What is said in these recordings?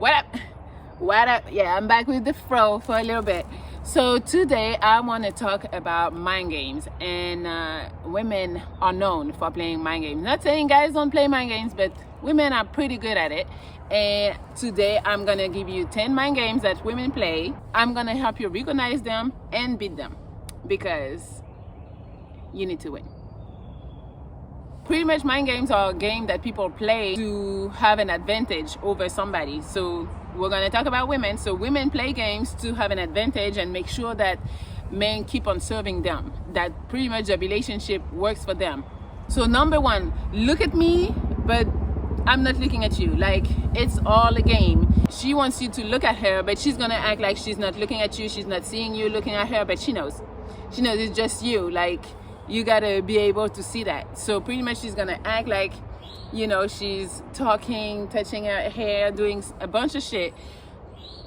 What up? What up? Yeah, I'm back with the fro for a little bit. So today I want to talk about mind games, and women are known for playing mind games. Not saying guys don't play mind games, but women are pretty good at it. And today I'm gonna give you 10 mind games that women play. I'm gonna help you recognize them and beat them, because you need to win. Pretty much mind games are a game that people play to have an advantage over somebody. So we're going to talk about women. So women play games to have an advantage and make sure that men keep on serving them, that pretty much the relationship works for them. So number one, look at me, but I'm not looking at you. Like, it's all a game. She wants you to look at her, but she's going to act like she's not looking at you. She's not seeing you looking at her, but she knows it's just you. Like, you gotta be able to see that. So pretty much she's gonna act like, she's talking, touching her hair, doing a bunch of shit,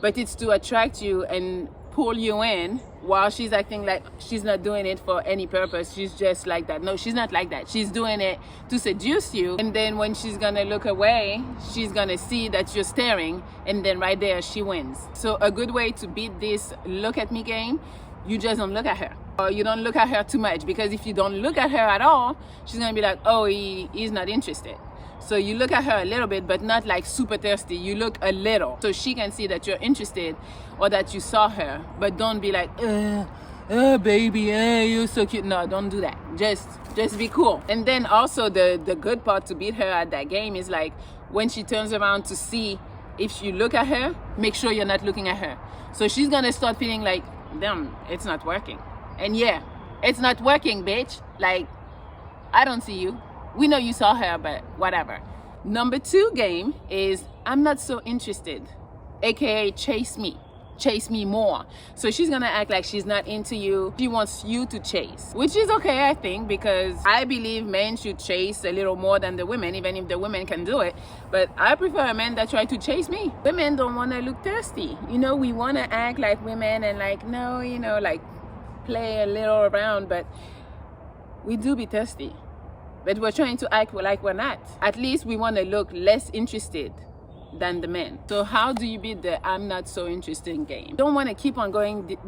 but it's to attract you and pull you in, while she's acting like she's not doing it for any purpose. She's just like that. No, she's not like that. She's doing it to seduce you, and then when she's gonna look away, she's gonna see that you're staring, and then right there she wins. So a good way to beat this look at me game, you just don't look at her. Or you don't look at her too much, because if you don't look at her at all, she's gonna be like, oh, he's not interested. So you look at her a little bit, but not like super thirsty. You look a little, so she can see that you're interested or that you saw her. But don't be like, baby, you're so cute. No, don't do that. Just be cool. And then also the good part to beat her at that game is like, when she turns around to see if you look at her, make sure you're not looking at her. So she's gonna start feeling like, damn, it's not working. And yeah, it's not working, bitch. Like, I don't see you. We know you saw her, but whatever. Number two game is I'm not so interested, aka chase me more. So she's gonna act like she's not into you. She wants you to chase, which is okay, I think, because I believe men should chase a little more than the women, even if the women can do it. But I prefer a man that try to chase me. Women don't want to look thirsty. We want to act like women and like, no, like play a little around, but we do be thirsty. But we're trying to act like we're not. At least we want to look less interested than the men. So how do you beat the I'm not so interested game? Don't want to keep on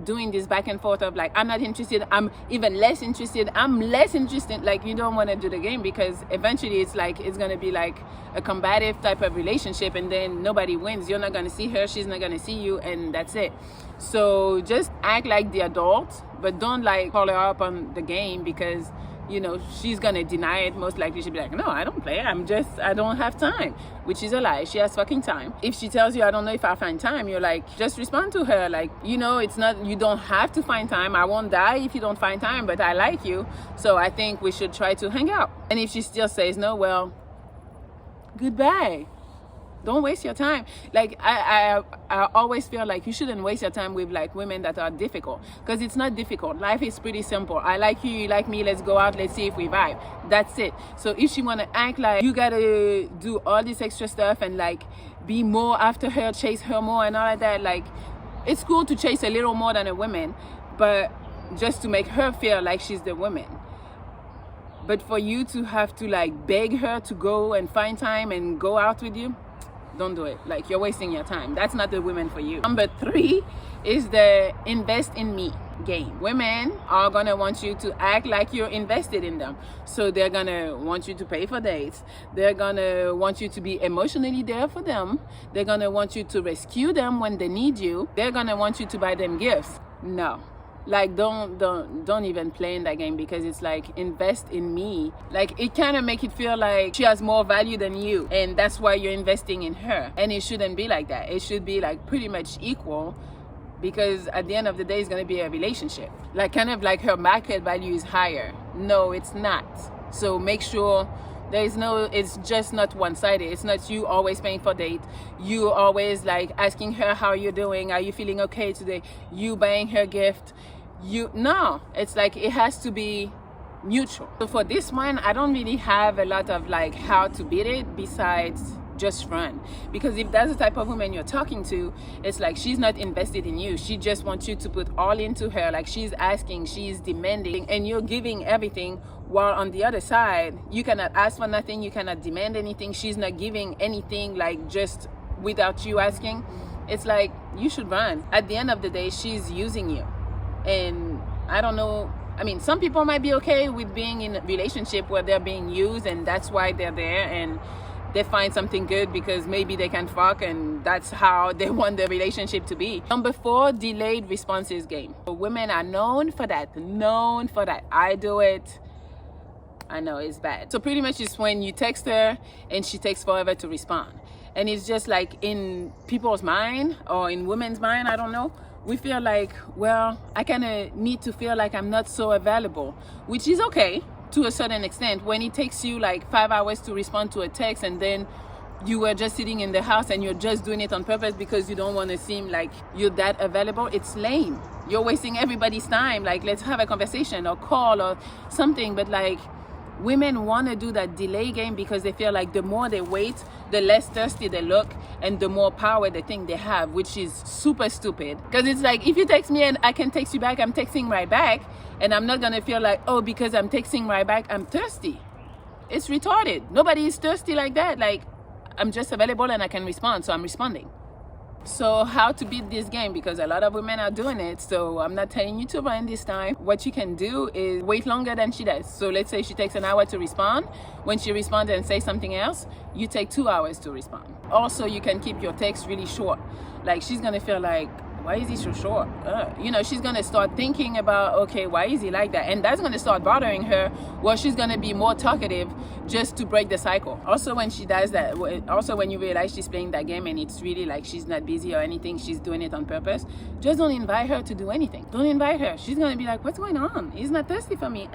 doing this back and forth of like, I'm not interested, I'm even less interested, I'm less interested. Like, you don't want to do the game, because eventually it's going to be like a combative type of relationship, and then nobody wins. You're not going to see her, she's not going to see you, and that's it. So just act like the adult, but don't like call her up on the game, because she's gonna deny it. Most likely she'll be like, no, I don't play, I don't have time, which is a lie. She has fucking time. If she tells you, I don't know if I'll find time, you're like, just respond to her like, it's not, you don't have to find time. I won't die if you don't find time, but I like you, so I think we should try to hang out. And if she still says no, well, goodbye. Don't waste your time. Like, I always feel like you shouldn't waste your time with like women that are difficult, because it's not difficult. Life is pretty simple. I like you, you like me, let's go out, let's see if we vibe. That's it. So if she want to act like you gotta do all this extra stuff and like be more after her, chase her more and all of that, like, it's cool to chase a little more than a woman, but just to make her feel like she's the woman. But for you to have to like beg her to go and find time and go out with you, don't do it. Like, you're wasting your time. That's not the women for you. Number three is the invest in me game. Women are gonna want you to act like you're invested in them. So they're gonna want you to pay for dates. They're gonna want you to be emotionally there for them. They're gonna want you to rescue them when they need you. They're gonna want you to buy them gifts. No. Like, don't even play in that game, because it's like, invest in me. Like, it kind of make it feel like she has more value than you, and that's why you're investing in her. And it shouldn't be like that. It should be like pretty much equal, because at the end of the day, it's going to be a relationship. Like, kind of like her market value is higher. No, it's not. So make sure it's just not one-sided. It's not you always paying for date, you always like asking her how you're doing, are you feeling okay today, you buying her gift. No, it's like, it has to be mutual. So for this one, I don't really have a lot of like how to beat it besides just run. Because if that's the type of woman you're talking to, it's like she's not invested in you. She just wants you to put all into her. Like, she's asking, she's demanding, and you're giving everything, while on the other side, you cannot ask for nothing, you cannot demand anything. She's not giving anything, like just without you asking, it's like you should run. At the end of the day, she's using you. And I don't know, I mean, some people might be okay with being in a relationship where they're being used and that's why they're there, and they find something good because maybe they can fuck and that's how they want the relationship to be. Number 4, delayed responses game. Women are known for that. I do it. I know it's bad. So pretty much it's when you text her and she takes forever to respond. And it's just like in people's mind or in women's mind, I don't know, we feel like, well, I kind of need to feel like I'm not so available, which is okay to a certain extent. When it takes you like 5 hours to respond to a text and then you were just sitting in the house and you're just doing it on purpose because you don't want to seem like you're that available, it's lame. You're wasting everybody's time. Like, let's have a conversation or call or something. But like, women want to do that delay game because they feel like the more they wait, the less thirsty they look and the more power they think they have, which is super stupid. Because it's like, if you text me and I can text you back, I'm texting right back, and I'm not gonna feel like, oh, because I'm texting right back, I'm thirsty. It's retarded. Nobody is thirsty like that. Like, I'm just available and I can respond, so I'm responding. So how to beat this game, because a lot of women are doing it, so I'm not telling you to run this time. What you can do is wait longer than she does. So let's say she takes an hour to respond. When she responds and says something else, you take 2 hours to respond. Also, you can keep your text really short. Like, she's gonna feel like, why is he so short? You know, she's gonna start thinking about, okay, why is he like that? And that's gonna start bothering her. Well, she's gonna be more talkative just to break the cycle. Also, when she does that, also when you realize she's playing that game and it's really like she's not busy or anything, she's doing it on purpose, just don't invite her to do anything. Don't invite her. She's gonna be like, what's going on? He's not thirsty for me.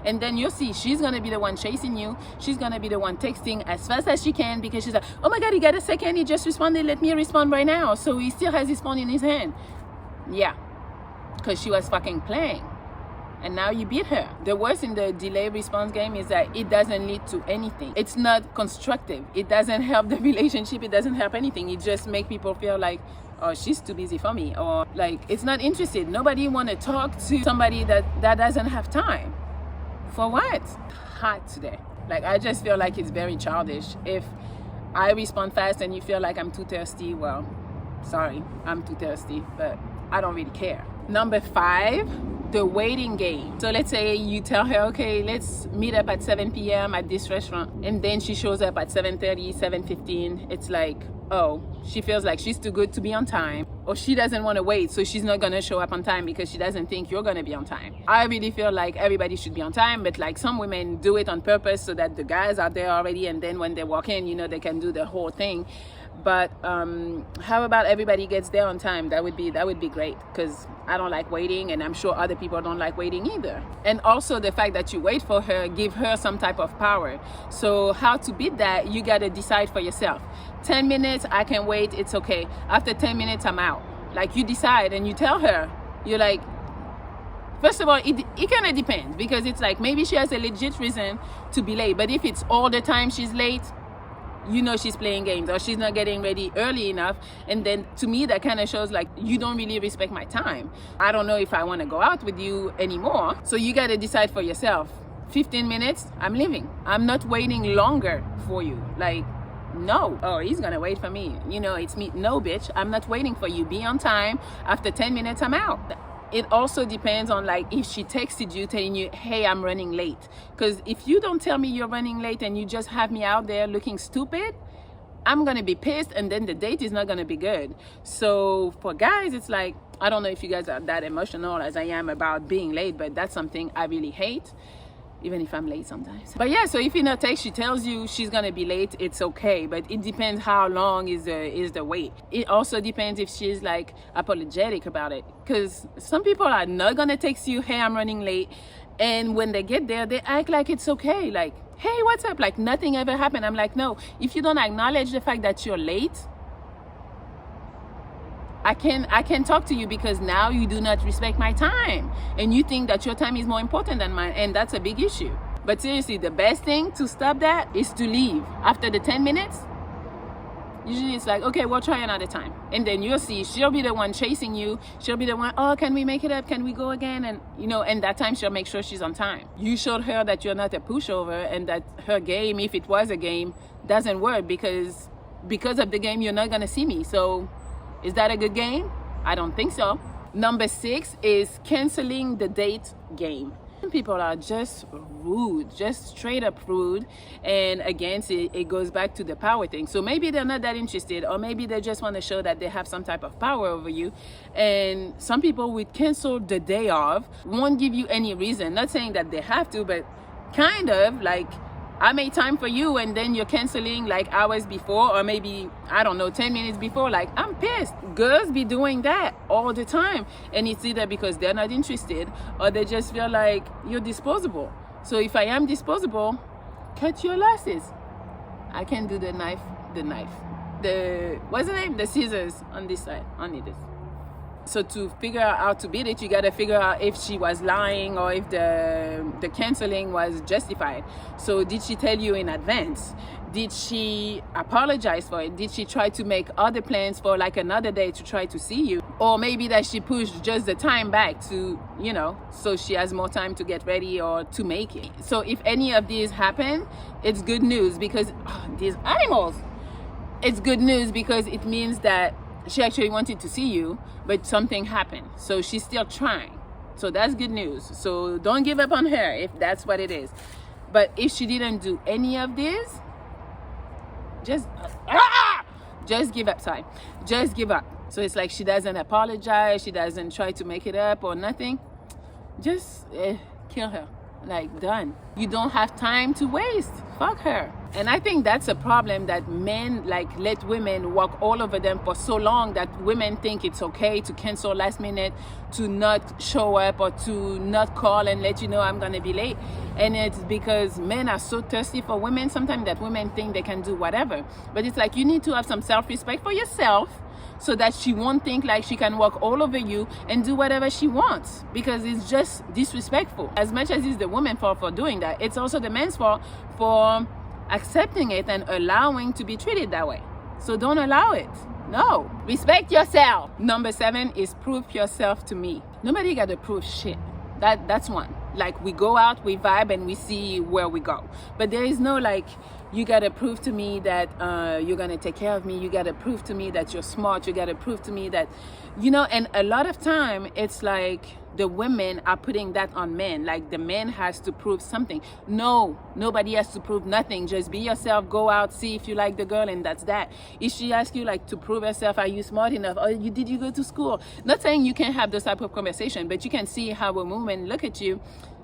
And then you'll see she's gonna be the one chasing you. She's gonna be the one texting as fast as she can because she's like, oh my God, he got a second, he just responded, let me respond right now. So he still has his phone in his hand. Yeah, because she was fucking playing and now you beat her. The worst in the delay response game is that it doesn't lead to anything. It's not constructive. It doesn't help the relationship. It doesn't help anything. It just makes people feel like, oh, she's too busy for me, or like it's not interested. Nobody want to talk to somebody that doesn't have time. For what? Hot today. Like, I just feel like it's very childish. If I respond fast and you feel like I'm too thirsty, well, sorry, I'm too thirsty, but I don't really care. Number 5, the waiting game. So let's say you tell her, okay, let's meet up at 7 p.m. at this restaurant, and then she shows up at 7:30, 7:15. It's like, oh, she feels like she's too good to be on time, or she doesn't want to wait, so she's not gonna show up on time because she doesn't think you're gonna be on time. I really feel like everybody should be on time, but like some women do it on purpose so that the guys are there already, and then when they walk in, you know, they can do the whole thing. But how about everybody gets there on time? That would be great, because I don't like waiting, and I'm sure other people don't like waiting either. And also the fact that you wait for her, give her some type of power. So how to beat that, you gotta decide for yourself. 10 minutes, I can wait, it's okay. After 10 minutes, I'm out. Like, you decide and you tell her. You're like, first of all, it kind of depends, because it's like maybe she has a legit reason to be late. But if it's all the time she's late, you know she's playing games, or she's not getting ready early enough, and then to me that kind of shows like you don't really respect my time. I don't know if I want to go out with you anymore. So you got to decide for yourself. 15 minutes, I'm leaving. I'm not waiting longer for you. Like, no, oh, he's gonna wait for me, you know, it's me. No, bitch, I'm not waiting for you. Be on time. After 10 minutes, I'm out. It also depends on like if she texted you telling you, hey, I'm running late. Because if you don't tell me you're running late and you just have me out there looking stupid, I'm gonna be pissed, and then the date is not gonna be good. So for guys, it's like, I don't know if you guys are that emotional as I am about being late, but that's something I really hate, even if I'm late sometimes. But yeah, so if in her text she tells you she's gonna be late, it's okay, but it depends how long is the wait. It also depends if she's like apologetic about it, because some people are not gonna text you, hey, I'm running late, and when they get there, they act like it's okay, like, hey, what's up, like nothing ever happened. I'm like, no, if you don't acknowledge the fact that you're late, I can talk to you, because now you do not respect my time and you think that your time is more important than mine, and that's a big issue. But seriously, the best thing to stop that is to leave. After the 10 minutes, usually it's like, okay, we'll try another time. And then you'll see she'll be the one chasing you. She'll be the one, oh, can we make it up? Can we go again? And you know, and that time she'll make sure she's on time. You showed her that you're not a pushover, and that her game, if it was a game, doesn't work, because because of the game, you're not gonna see me. So is that a good game? I don't think so. Number 6 is canceling the date game. People are just rude, just straight up rude. And again, it goes back to the power thing. So maybe they're not that interested, or maybe they just want to show that they have some type of power over you. And some people would cancel the day of, won't give you any reason. Not saying that they have to, but kind of like, I made time for you, and then you're canceling like hours before, or maybe, I don't know, 10 minutes before. Like, I'm pissed. Girls be doing that all the time. And it's either because they're not interested, or they just feel like you're disposable. So if I am disposable, cut your losses. I can do the knife, what's the name? The scissors on this side, only this. So to figure out how to beat it, you got to figure out if she was lying or if the canceling was justified. So did she tell you in advance? Did she apologize for it? Did she try to make other plans for like another day to try to see you? Or maybe that she pushed just the time back to, you know, so she has more time to get ready or to make it. So if any of these happen, it's good news, because these animals, it's good news because it means that she actually wanted to see you, but something happened. So she's still trying. So that's good news. So don't give up on her if that's what it is. But if she didn't do any of this, just give up, sorry. Just give up. So it's like she doesn't apologize, she doesn't try to make it up or nothing. Just kill her. Like, done. You don't have time to waste. Fuck her. And I think that's a problem, that men like let women walk all over them for so long that women think it's okay to cancel last minute, to not show up, or to not call and let you know I'm gonna be late. And it's because men are so thirsty for women sometimes that women think they can do whatever. But it's like, you need to have some self-respect for yourself, so that she won't think like she can walk all over you and do whatever she wants, because it's just disrespectful. As much as it's the woman's fault for doing that, it's also the man's fault for accepting it and allowing to be treated that way. So don't allow it. No, respect yourself. Number 7 is prove yourself to me. Nobody got to prove shit. That's one. Like, we go out, we vibe, and we see where we go. But there is no like, you gotta prove to me that you're gonna take care of me. You gotta prove to me that you're smart. You gotta prove to me that, you know. And a lot of time it's like the women are putting that on men. Like, the man has to prove something. No, nobody has to prove nothing. Just be yourself. Go out, see if you like the girl, and that's that. If she asks you like to prove herself, are you smart enough? Or did you go to school? Not saying you can't have those type of conversation, but you can see how a woman look at you,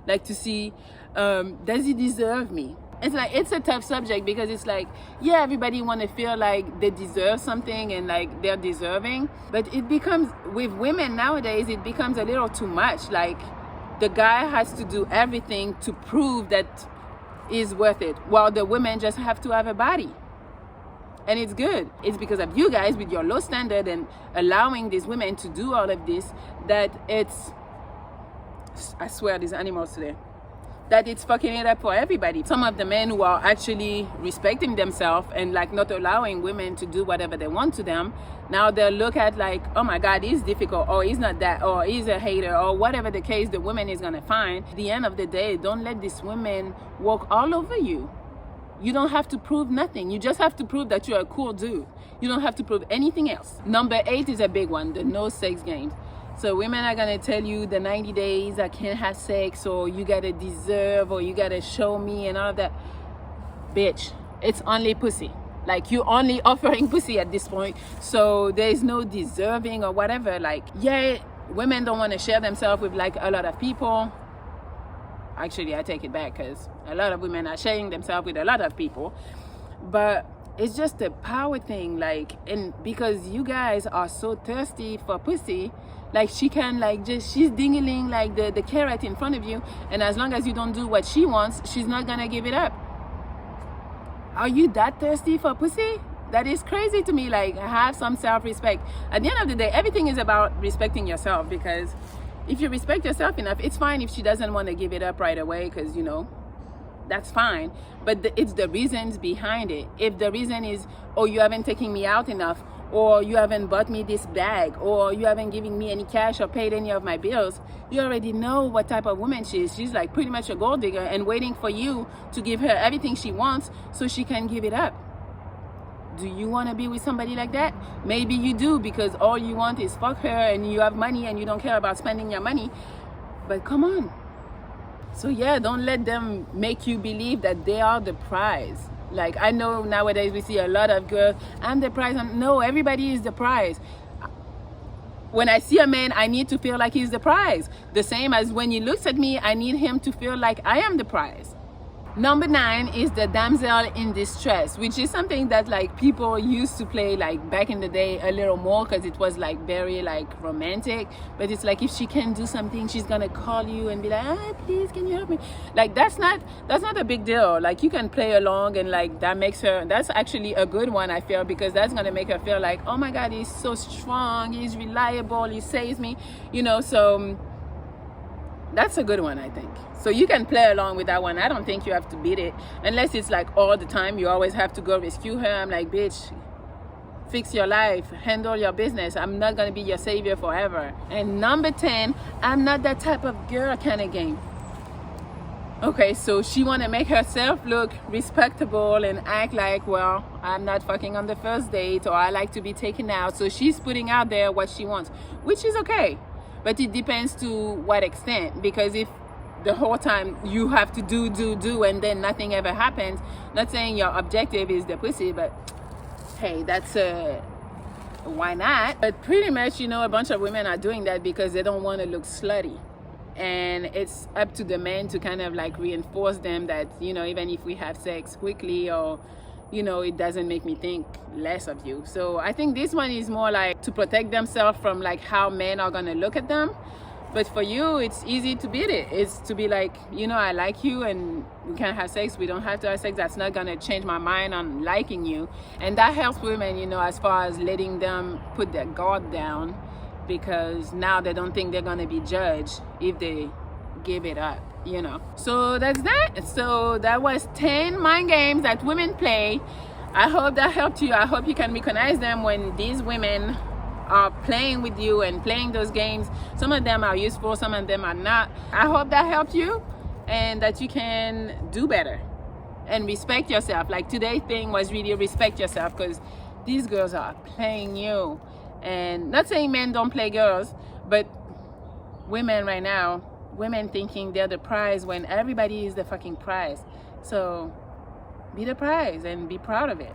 like to see, does he deserve me? It's like, it's a tough subject, because it's like, yeah, everybody want to feel like they deserve something and like they're deserving, but it becomes, with women nowadays, it becomes a little too much. Like, the guy has to do everything to prove that is worth it, while the women just have to have a body. And it's good. It's because of you guys with your low standard and allowing these women to do all of this, that it's, I swear, these animals today, that it's fucking it up for everybody. Some of the men who are actually respecting themselves and like not allowing women to do whatever they want to them, now they'll look at like, oh my God, he's difficult, or he's not that, or he's a hater, or whatever the case the woman is gonna find. At the end of the day, don't let these women walk all over you. You don't have to prove nothing. You just have to prove that you're a cool dude. You don't have to prove anything else. Number 8 is a big one, the no sex games. So women are gonna tell you the 90 days I can't have sex, or you gotta deserve, or you gotta show me, and all of that. Bitch, it's only pussy. Like, you're only offering pussy at this point. So there's no deserving or whatever. Like, yeah, women don't want to share themselves with like a lot of people. Actually, I take it back, because a lot of women are sharing themselves with a lot of people. But it's just a power thing. Like, and because you guys are so thirsty for pussy, like, she can like just, she's dingling like the carrot in front of you, and as long as you don't do what she wants, she's not gonna give it up. Are you that thirsty for pussy? That is crazy to me. Like, have some self-respect. At the end of the day, everything is about respecting yourself, because if you respect yourself enough, it's fine if she doesn't want to give it up right away, because, you know, that's fine. But it's the reasons behind it. If the reason is, oh, you haven't taken me out enough, or you haven't bought me this bag, or you haven't given me any cash or paid any of my bills, you already know what type of woman she is. She's like pretty much a gold digger and waiting for you to give her everything she wants so she can give it up. Do you want to be with somebody like that? Maybe you do, because all you want is fuck her and you have money and you don't care about spending your money. But come on. So yeah, don't let them make you believe that they are the prize. Like, I know nowadays we see a lot of girls, I'm the prize. No, everybody is the prize. When I see a man, I need to feel like he's the prize. The same as when he looks at me, I need him to feel like I am the prize. Number 9 is the damsel in distress, which is something that like people used to play like back in the day a little more, because it was like very like romantic. But it's like, if she can do something, she's gonna call you and be like, please, can you help me? Like, that's not a big deal. Like, you can play along, and like that's actually a good one, I feel, because that's gonna make her feel like, oh my God, he's so strong, he's reliable, he saves me, you know. So that's a good one, I think. So you can play along with that one. I don't think you have to beat it, unless it's like all the time you always have to go rescue her. I'm like, bitch, fix your life, handle your business. I'm not gonna be your savior forever. And number 10, I'm not that type of girl kind of game. Okay, so she want to make herself look respectable and act like, well, I'm not fucking on the first date, or I like to be taken out. So she's putting out there what she wants, which is okay. But it depends to what extent, because if the whole time you have to do and then nothing ever happens, not saying your objective is the pussy, but hey, that's why not? But pretty much, you know, a bunch of women are doing that because they don't want to look slutty. And it's up to the men to kind of like reinforce them that, you know, even if we have sex quickly, or, you know, it doesn't make me think less of you. So I think this one is more like to protect themselves from like how men are gonna look at them. But for you, it's easy to beat it. It's to be like, you know, I like you and we can have sex. We don't have to have sex. That's not gonna change my mind on liking you. And that helps women, you know, as far as letting them put their guard down, because now they don't think they're gonna be judged if they give it up, you know. So that's that. So that was 10 mind games that women play. I hope that helped you. I hope you can recognize them when these women are playing with you and playing those games. Some of them are useful, some of them are not. I hope that helped you and that you can do better and respect yourself. Like, today's thing was really respect yourself, because these girls are playing you. And not saying men don't play girls, but women right now, women thinking they're the prize when everybody is the fucking prize. So be the prize and be proud of it.